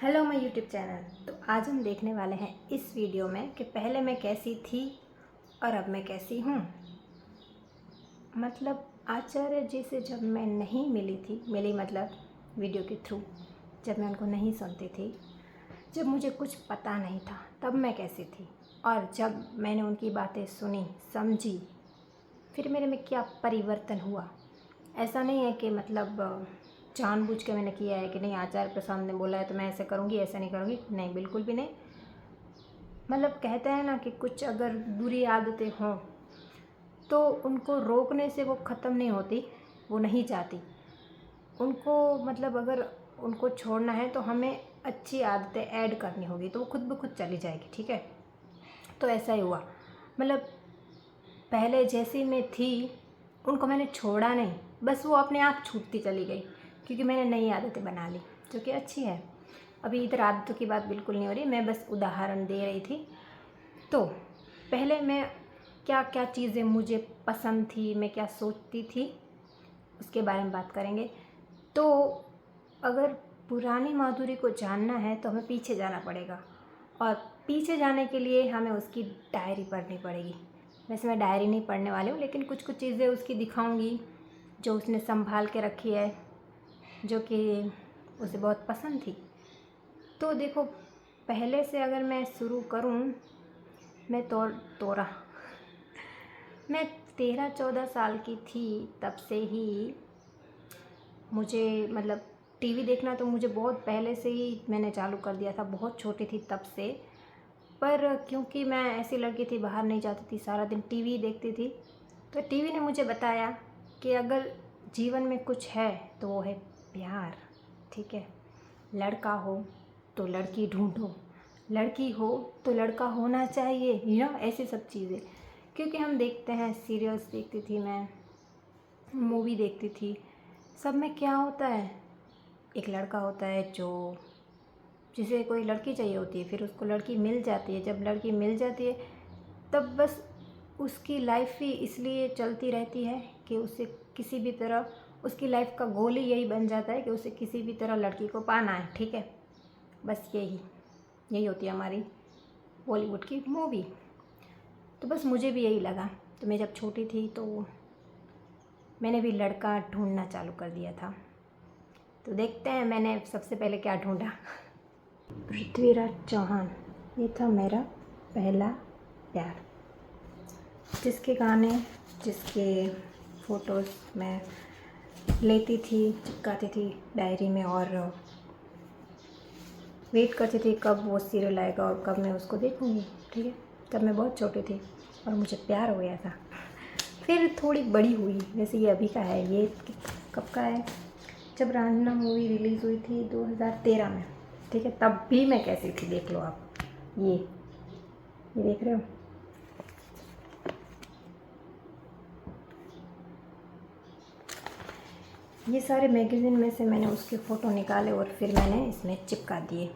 Hello my YouTube channel. तो आज हम देखने वाले हैं इस वीडियो में कि पहले मैं कैसी थी और अब मैं कैसी हूँ। मतलब आचार्य जी से जब मैं नहीं मिली मतलब वीडियो के थ्रू, जब मैं उनको नहीं सुनती थी, जब मुझे कुछ पता नहीं था, तब मैं कैसी थी। और जब मैंने उनकी बातें सुनी समझी, फिर मेरे में क्या परिवर्तन हुआ। ऐसा नहीं है कि मतलब जानबूझ के मैंने किया है कि नहीं आचार्य प्रसाद ने बोला है तो मैं ऐसे करूँगी, ऐसा नहीं करूँगी, नहीं, बिल्कुल भी नहीं। मतलब कहते हैं ना कि कुछ अगर बुरी आदतें हों तो उनको रोकने से वो ख़त्म नहीं होती, वो नहीं जाती। उनको मतलब अगर उनको छोड़ना है तो हमें अच्छी आदतें ऐड करनी होगी, तो वो खुद ब खुद चली जाएगी। ठीक है, तो ऐसा ही हुआ। मतलब पहले जैसी मैं थी उनको मैंने छोड़ा नहीं, बस वो अपने आप छूटती चली गई, क्योंकि मैंने नई आदतें बना ली जो कि अच्छी है। अभी इधर आदतों की बात बिल्कुल नहीं हो रही, मैं बस उदाहरण दे रही थी। तो पहले मैं क्या क्या चीज़ें मुझे पसंद थी, मैं क्या सोचती थी, उसके बारे में बात करेंगे। तो अगर पुरानी माधुरी को जानना है तो हमें पीछे जाना पड़ेगा, और पीछे जाने के लिए हमें उसकी डायरी पढ़नी पड़ेगी। वैसे मैं डायरी नहीं पढ़ने वाली हूँ, लेकिन कुछ कुछ चीज़ें उसकी दिखाऊंगी जो उसने संभाल के रखी है, जो कि उसे बहुत पसंद थी। तो देखो, पहले से अगर मैं शुरू करूँ, मैं तोरा मैं 13-14 साल की थी, तब से ही मुझे मतलब टीवी देखना तो मुझे बहुत पहले से ही मैंने चालू कर दिया था, बहुत छोटी थी तब से। पर क्योंकि मैं ऐसी लड़की थी, बाहर नहीं जाती थी, सारा दिन टीवी देखती थी, तो टीवी ने मुझे बताया कि अगर जीवन में कुछ है तो वो है प्यार। ठीक है, लड़का हो तो लड़की ढूंढो, लड़की हो तो लड़का होना चाहिए, ऐसी सब चीज़ें। क्योंकि हम देखते हैं, सीरियल्स देखती थी मैं, मूवी देखती थी, सब में क्या होता है, एक लड़का होता है जो जिसे कोई लड़की चाहिए होती है, फिर उसको लड़की मिल जाती है। जब लड़की मिल जाती है तब बस उसकी लाइफ ही इसलिए चलती रहती है कि उसे किसी भी तरह, उसकी लाइफ का गोल ही यही बन जाता है कि उसे किसी भी तरह लड़की को पाना है। ठीक है, बस यही होती है हमारी बॉलीवुड की मूवी। तो बस मुझे भी यही लगा। तो मैं जब छोटी थी तो मैंने भी लड़का ढूंढना चालू कर दिया था। तो देखते हैं मैंने सबसे पहले क्या ढूंढा। पृथ्वीराज चौहान, ये था मेरा पहला प्यार, जिसके गाने, जिसके फ़ोटोज़ मैं लेती थी, चिपकाती थी डायरी में, और वेट करती थी कब वो सीरियल आएगा और कब मैं उसको देखूँगी। ठीक है, तब मैं बहुत छोटी थी और मुझे प्यार हो गया था। फिर थोड़ी बड़ी हुई, जैसे ये अभी का है, ये कब का है, जब रांझना मूवी रिलीज़ हुई थी 2013 में। ठीक है, तब भी मैं कैसी थी देख लो आप, ये देख रहे हो। ये सारे मैगज़ीन में से मैंने उसके फ़ोटो निकाले और फिर मैंने इसमें चिपका दिए।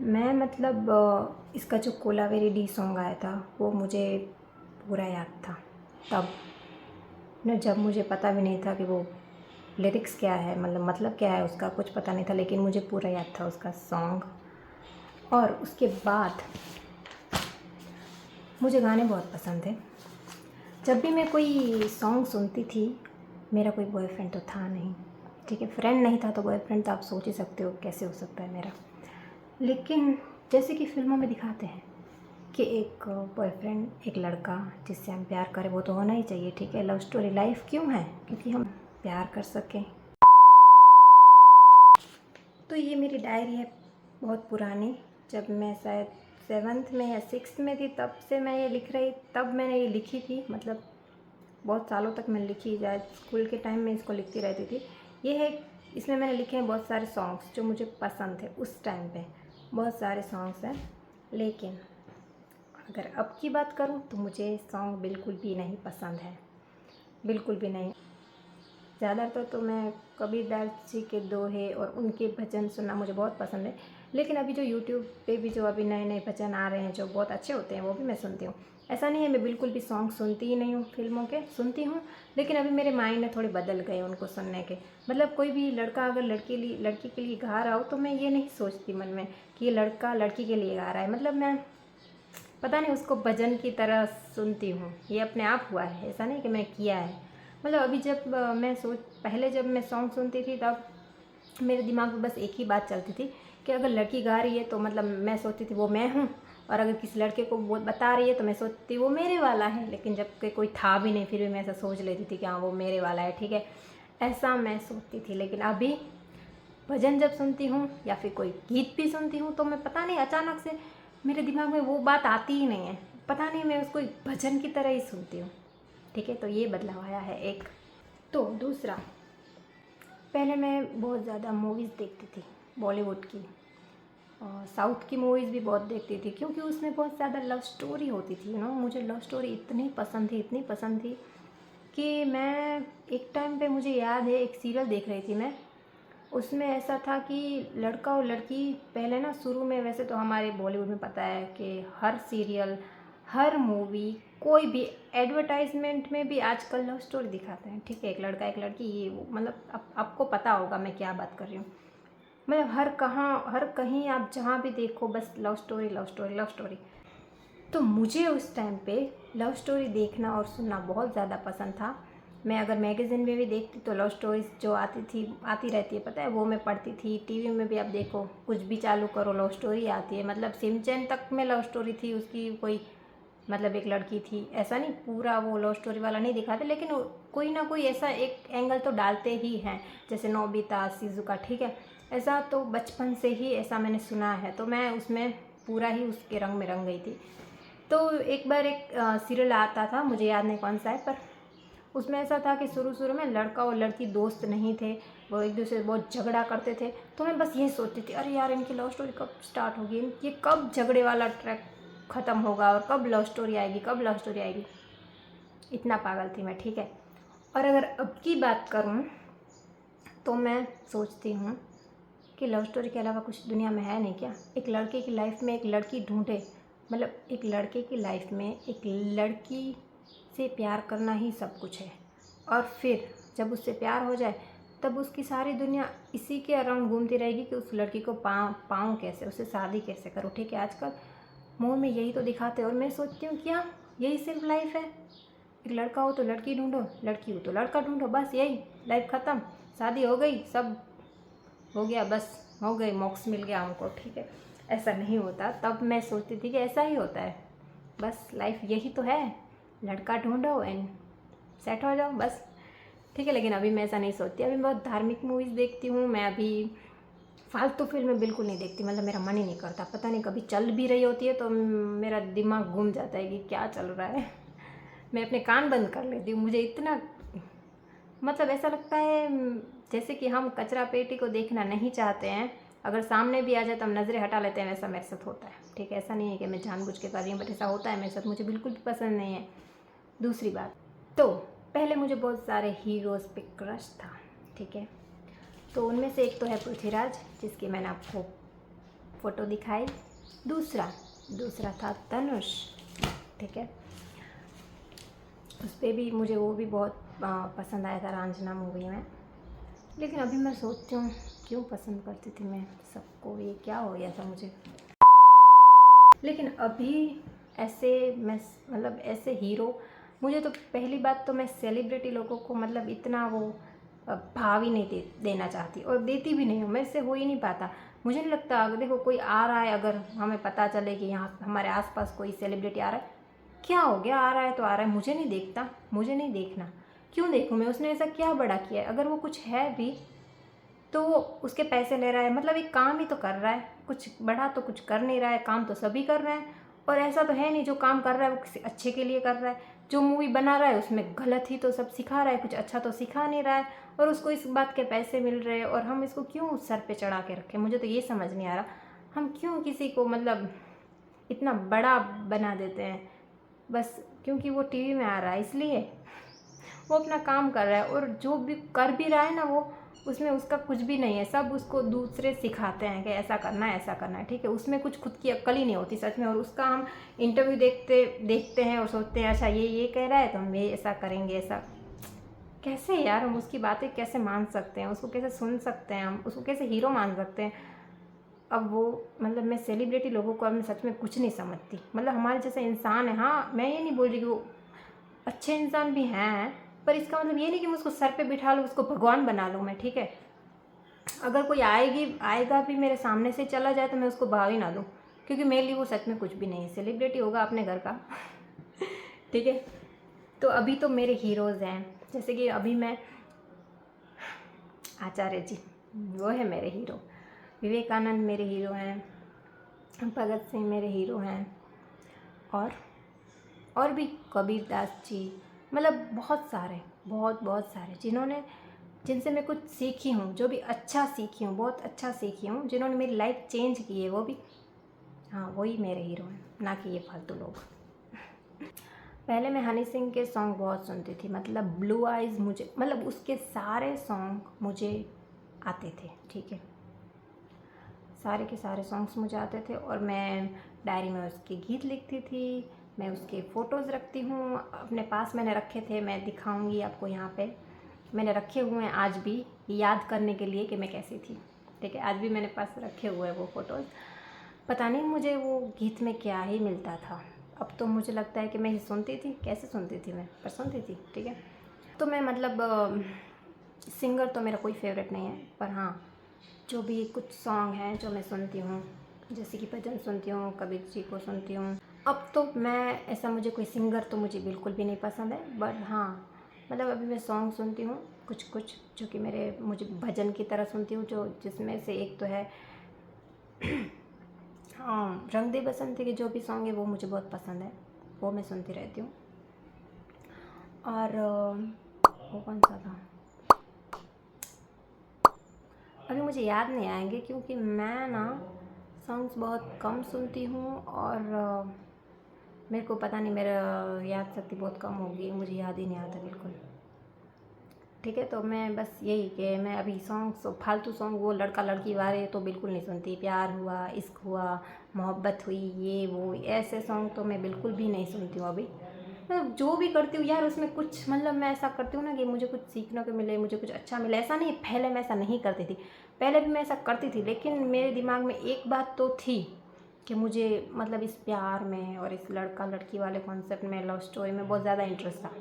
मैं मतलब इसका जो कोलावेरी डी सॉन्ग आया था वो मुझे पूरा याद था तब न, जब मुझे पता भी नहीं था कि वो लिरिक्स क्या है, मतलब क्या है उसका, कुछ पता नहीं था, लेकिन मुझे पूरा याद था उसका सॉन्ग। और उसके बाद मुझे गाने बहुत पसंद थे। जब भी मैं कोई सॉन्ग सुनती थी, मेरा कोई बॉयफ्रेंड तो था नहीं, ठीक है, फ्रेंड नहीं था तो बॉयफ्रेंड तो आप सोच ही सकते हो कैसे हो सकता है मेरा। लेकिन जैसे कि फिल्मों में दिखाते हैं कि एक बॉयफ्रेंड, एक लड़का जिससे हम प्यार करें, वो तो होना ही चाहिए। ठीक है, लव स्टोरी लाइफ क्यों है, क्योंकि हम प्यार कर सकें। तो ये मेरी डायरी है बहुत पुरानी, जब मैं शायद 7th में या 6th में थी, तब से मैं ये लिख रही, तब मैंने ये लिखी थी। मतलब बहुत सालों तक मैंने लिखी, शायद स्कूल के टाइम में इसको लिखती रहती थी। ये है, इसमें मैंने लिखे हैं बहुत सारे सॉन्ग्स जो मुझे पसंद थे उस टाइम पे, बहुत सारे सॉन्ग्स हैं। लेकिन अगर अब की बात करूं तो मुझे सॉन्ग बिल्कुल भी नहीं पसंद है, बिल्कुल भी नहीं। ज़्यादातर तो मैं कबीरदास जी के दोहे और उनके भजन सुनना मुझे बहुत पसंद है। लेकिन अभी जो यूट्यूब पे भी जो अभी नए नए भजन आ रहे हैं जो बहुत अच्छे होते हैं वो भी मैं सुनती हूँ। ऐसा नहीं है मैं बिल्कुल भी सॉन्ग सुनती ही नहीं हूँ, फिल्मों के सुनती हूँ, लेकिन अभी मेरे माइंड में थोड़े बदल गए उनको सुनने के। मतलब कोई भी लड़का अगर लड़की के लिए गा रहा हो तो मैं ये नहीं सोचती मन में कि ये लड़का लड़की के लिए गा रहा है। मतलब मैं पता नहीं उसको भजन की तरह सुनती हूँ, ये अपने आप हुआ है, ऐसा नहीं कि मैं किया है। मतलब अभी जब पहले जब मैं सॉन्ग सुनती थी तब मेरे दिमाग में बस एक ही बात चलती थी कि अगर लड़की गा रही है तो मतलब मैं सोचती थी वो मैं हूँ, और अगर किसी लड़के को वो बता रही है तो मैं सोचती वो मेरे वाला है। लेकिन जब कि कोई था भी नहीं फिर भी मैं ऐसा सोच लेती थी कि हाँ वो मेरे वाला है, ठीक है, ऐसा मैं सोचती थी। लेकिन अभी भजन जब सुनती हूँ या फिर कोई गीत भी सुनती हूँ तो मैं पता नहीं अचानक से मेरे दिमाग में वो बात आती ही नहीं है, पता नहीं मैं उसको एक भजन की तरह ही सुनती हूँ, ठीक है। तो ये बदलाव आया है एक। तो दूसरा, पहले मैं बहुत ज़्यादा मूवीज़ देखती थी बॉलीवुड की, और साउथ की मूवीज़ भी बहुत देखती थी क्योंकि उसमें बहुत ज़्यादा लव स्टोरी होती थी। मुझे लव स्टोरी इतनी पसंद थी कि मैं एक टाइम पे मुझे याद है एक सीरियल देख रही थी मैं। उसमें ऐसा था कि लड़का और लड़की पहले ना शुरू में, वैसे तो हमारे बॉलीवुड में पता है कि हर सीरियल हर मूवी कोई भी एडवर्टाइजमेंट में भी आजकल लव स्टोरी दिखाते हैं, ठीक है, एक लड़का एक लड़की ये वो, मतलब आपको पता होगा मैं क्या बात कर रही हूँ। मतलब हर कहीं आप जहाँ भी देखो बस love story love story love story. तो मुझे उस टाइम पे लव स्टोरी देखना और सुनना बहुत ज़्यादा पसंद था। मैं अगर मैगज़ीन में भी देखती तो लव स्टोरीज़ जो आती रहती है पता है, वो मैं पढ़ती थी। टीवी में भी आप देखो कुछ भी चालू करो लव स्टोरी आती है। मतलब सिमचैन तक में लव स्टोरी थी उसकी, कोई मतलब एक लड़की थी, ऐसा नहीं पूरा वो लव स्टोरी वाला नहीं दिखाते, लेकिन कोई ना कोई ऐसा एक एंगल तो डालते ही हैं, जैसे नोबिता शिजुका, ठीक है। ऐसा तो बचपन से ही ऐसा मैंने सुना है, तो मैं उसमें पूरा ही उसके रंग में रंग गई थी। तो एक बार एक सीरियल आता था, मुझे याद नहीं कौन सा है, पर उसमें ऐसा था कि शुरू में लड़का और लड़की दोस्त नहीं थे, वो एक दूसरे से बहुत झगड़ा करते थे। तो मैं बस यही सोचती थी अरे यार इनकी लव स्टोरी कब स्टार्ट होगी, ये कब झगड़े वाला ट्रैक ख़त्म होगा और कब लव स्टोरी आएगी, कब लव स्टोरी आएगी। इतना पागल थी मैं, ठीक है। और अगर अब की बात करूँ तो मैं सोचती हूँ कि लव स्टोरी के अलावा कुछ दुनिया में है नहीं क्या। एक लड़के की लाइफ में एक लड़की ढूंढे, मतलब एक लड़के की लाइफ में एक लड़की से प्यार करना ही सब कुछ है, और फिर जब उससे प्यार हो जाए तब उसकी सारी दुनिया इसी के अराउंड घूमती रहेगी कि उस लड़की को पाऊँ कैसे, उससे शादी कैसे करूँ, ठीक है। आजकल मूवी में यही तो दिखाते हैं और मैं सोचती हूँ क्या यही सिर्फ लाइफ है। एक लड़का हो तो लड़की ढूंढो, लड़की हो तो लड़का ढूंढो, बस यही लाइफ ख़त्म, शादी हो गई, सब हो गया, बस हो गई, मोक्ष मिल गया हमको, ठीक है। ऐसा नहीं होता। तब मैं सोचती थी कि ऐसा ही होता है, बस लाइफ यही तो है, लड़का ढूंढो एंड सेट हो जाओ बस, ठीक है। लेकिन अभी मैं ऐसा नहीं सोचती, अभी मैं बहुत धार्मिक मूवीज़ देखती हूँ। मैं अभी फालतू फिल्में बिल्कुल नहीं देखती, मतलब मेरा मन ही नहीं करता। पता नहीं कभी चल भी रही होती है तो मेरा दिमाग घूम जाता है कि क्या चल रहा है। मैं अपने कान बंद कर लेती हूँ। मुझे इतना मतलब ऐसा लगता है जैसे कि हम कचरा पेटी को देखना नहीं चाहते हैं, अगर सामने भी आ जाए तो हम नज़रें हटा लेते हैं, वैसा मेरे साथ होता है, ठीक है। ऐसा नहीं है कि मैं जानबूझ के कर रही हूँ, बट ऐसा होता है मेरे साथ, मुझे बिल्कुल भी पसंद नहीं है। दूसरी बात, तो पहले मुझे बहुत सारे हीरोज़ पे क्रश था, ठीक है। तो उनमें से एक तो है पृथ्वीराज, जिसकी मैंने आपको फ़ोटो दिखाई। दूसरा था धनुष, ठीक है। उस पर भी मुझे वो भी बहुत पसंद आया था रांझना मूवी में। लेकिन अभी मैं सोचती हूँ क्यों पसंद करती थी मैं सबको, ये क्या हो गया था मुझे। लेकिन अभी ऐसे मैं मतलब ऐसे हीरो, मुझे तो पहली बात तो मैं सेलिब्रिटी लोगों को मतलब इतना वो भाव ही नहीं देना चाहती, और देती भी नहीं हूँ, मेरे से हो ही नहीं पाता। मुझे नहीं लगता, अगर देखो कोई आ रहा है, अगर हमें पता चले कि यहाँ हमारे आसपास कोई सेलिब्रिटी आ रहा है, क्या हो गया, आ रहा है तो आ रहा है, मुझे नहीं देखता, मुझे नहीं देखना, क्यों देखूँ मैं, उसने ऐसा क्या बड़ा किया है। अगर वो कुछ है भी तो उसके पैसे ले रहा है, मतलब एक काम ही तो कर रहा है, कुछ बड़ा तो कुछ कर नहीं रहा है, काम तो सभी कर रहे हैं। और ऐसा तो है नहीं जो काम कर रहा है वो किसी अच्छे के लिए कर रहा है, जो मूवी बना रहा है उसमें गलत ही तो सब सिखा रहा है, कुछ अच्छा तो सिखा नहीं रहा है, और उसको इस बात के पैसे मिल रहे हैं, और हम इसको क्यों सर पे चढ़ा के रखें। मुझे तो ये समझ नहीं आ रहा, हम क्यों किसी को मतलब इतना बड़ा बना देते हैं, बस क्योंकि वो टीवी में आ रहा है इसलिए। वो अपना काम कर रहा है, और जो भी कर भी रहा है ना वो, उसमें उसका कुछ भी नहीं है, सब उसको दूसरे सिखाते हैं कि ऐसा करना है, ऐसा करना है, ठीक है। उसमें कुछ खुद की अक्ल ही नहीं होती सच में। और उसका हम इंटरव्यू देखते हैं और सोचते हैं अच्छा ये कह रहा है तो हम ये ऐसा करेंगे, ऐसा कैसे यार, हम उसकी बातें कैसे मान सकते हैं, उसको कैसे सुन सकते हैं, हम उसको कैसे हीरो मान सकते हैं। अब वो मतलब मैं सेलिब्रिटी लोगों को अब मैं सच में कुछ नहीं समझती। मतलब हमारे जैसा इंसान है, हाँ मैं ये नहीं बोल रही कि वो अच्छे इंसान भी हैं, पर इसका मतलब ये नहीं कि मैं उसको सर पे बिठा लूँ, उसको भगवान बना लूँ मैं, ठीक है। अगर कोई आएगा भी मेरे सामने से चला जाए तो मैं उसको भाव ही ना दूँ, क्योंकि मेरे लिए वो सच में कुछ भी नहीं है। सेलिब्रिटी होगा अपने घर का ठीक है। तो अभी तो मेरे हीरोज़ हैं, जैसे कि अभी मैं आचार्य जी, वो है मेरे हीरो। विवेकानंद मेरे हीरो हैं, भगत सिंह मेरे हीरो हैं, और भी कबीर दास जी, मतलब बहुत सारे जिनसे मैं कुछ सीखी हूँ, जो भी अच्छा सीखी हूँ, बहुत अच्छा सीखी हूँ, जिन्होंने मेरी लाइफ चेंज की है, वो भी, हाँ वही मेरे हीरो हैं, ना कि ये फालतू लोग। पहले मैं हनी सिंह के सॉन्ग बहुत सुनती थी, मतलब ब्लू आइज़, मुझे मतलब उसके सारे सॉन्ग मुझे आते थे, ठीक है। सारे के सारे सॉन्ग्स मुझे आते थे, और मैं डायरी में उसके गीत लिखती थी, मैं उसके फ़ोटोज़ रखती हूँ अपने पास, मैंने रखे थे, मैं दिखाऊंगी आपको यहाँ पे, मैंने रखे हुए हैं आज भी, याद करने के लिए कि मैं कैसी थी, ठीक है। आज भी मैंने पास रखे हुए हैं वो फ़ोटोज़। पता नहीं मुझे वो गीत में क्या ही मिलता था, अब तो मुझे लगता है कि मैं ही सुनती थी, कैसे सुनती थी मैं, पर सुनती थी, ठीक है। तो मैं मतलब सिंगर तो मेरा कोई फेवरेट नहीं है, पर हाँ जो भी कुछ सॉन्ग हैं जो मैं सुनती हूँ, जैसे कि भजन सुनती हूँ, कबीर जी को सुनती हूँ। अब तो मैं ऐसा, मुझे कोई सिंगर तो मुझे बिल्कुल भी नहीं पसंद है, बट हाँ मतलब अभी मैं सॉन्ग सुनती हूँ कुछ कुछ, जो कि मुझे भजन की तरह सुनती हूँ, जो जिसमें से एक तो है हाँ रंग दे बसंती के जो भी सॉन्ग है वो मुझे बहुत पसंद है, वो मैं सुनती रहती हूँ। और वो कौन सा था, अभी मुझे याद नहीं आएंगे, क्योंकि मैं ना सॉन्ग्स बहुत कम सुनती हूँ, और मेरे को पता नहीं, मेरा याद शक्ति बहुत कम होगी, मुझे याद ही नहीं आता बिल्कुल, ठीक है। तो मैं बस यही कि मैं अभी सॉन्ग्स, फालतू सॉन्ग, वो लड़का लड़की वाले तो बिल्कुल नहीं सुनती, प्यार हुआ, इश्क हुआ, मोहब्बत हुई, ये वो ऐसे सॉन्ग तो मैं बिल्कुल भी नहीं सुनती हूँ अभी। मतलब जो भी करती हूँ यार उसमें कुछ, मतलब मैं ऐसा करती हूँ ना कि मुझे कुछ सीखने को मिले, मुझे कुछ अच्छा मिले, ऐसा नहीं। पहले मैं ऐसा नहीं करती थी, पहले भी मैं ऐसा करती थी, लेकिन मेरे दिमाग में एक बात तो थी कि मुझे मतलब इस प्यार में और इस लड़का लड़की वाले कॉन्सेप्ट में, लव स्टोरी में बहुत ज़्यादा इंटरेस्ट था।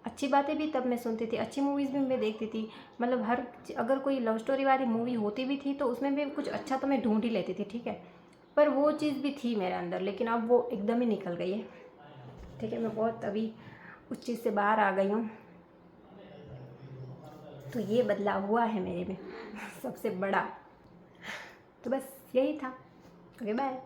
अच्छी बातें भी तब मैं सुनती थी, अच्छी मूवीज़ भी मैं देखती थी, मतलब अगर कोई लव स्टोरी वाली मूवी होती भी थी तो उसमें भी कुछ अच्छा तो मैं ढूंढ ही लेती थी, ठीक है। पर वो चीज़ भी थी मेरे अंदर, लेकिन अब वो एकदम ही निकल गई है, ठीक है। मैं बहुत अभी उस चीज़ से बाहर आ गई हूँ, तो ये बदलाव हुआ है मेरे में सबसे बड़ा। तो बस यही था। Okay bye.